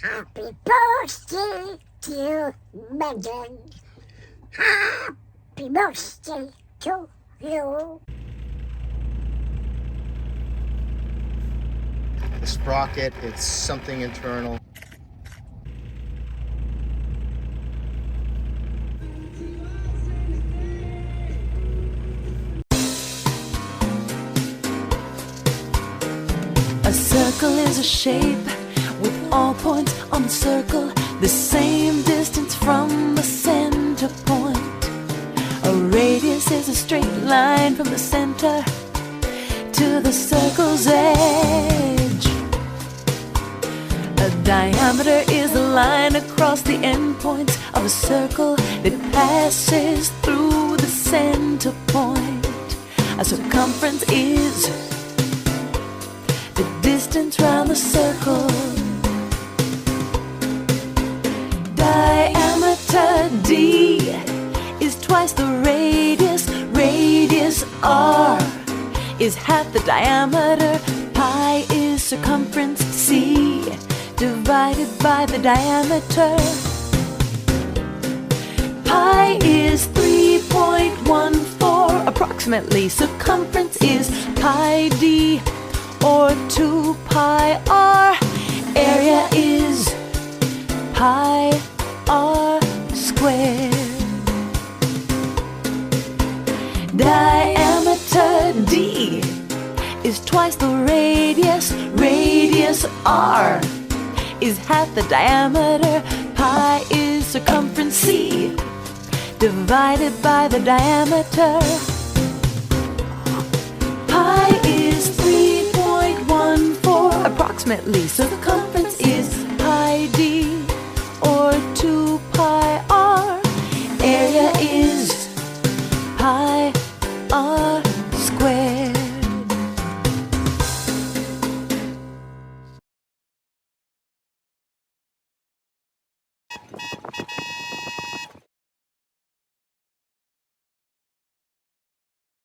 Happy birthday to Megan. Happy birthday to you. The sprocket, it's something internal. A circle is a shape with all points on the circle the same distance from the center point. A radius is a straight line from the center to the circle's edge. A diameter is the line across the endpoints of a circle that passes through the center point. A circumference is the distance round the circle. Diameter D is twice the radius. Radius R is half the diameter. Pi is circumference C divided by the diameter. Pi is 3.14 approximately. Circumference is pi D or 2 pi r. Area is pi r squared. Diameter D is twice the radius. Radius R is half the diameter. Pi is circumference C divided by the diameter. Pi is 3.14 approximately. Circumference is pi D or 2 pi r. Area is pi r squared.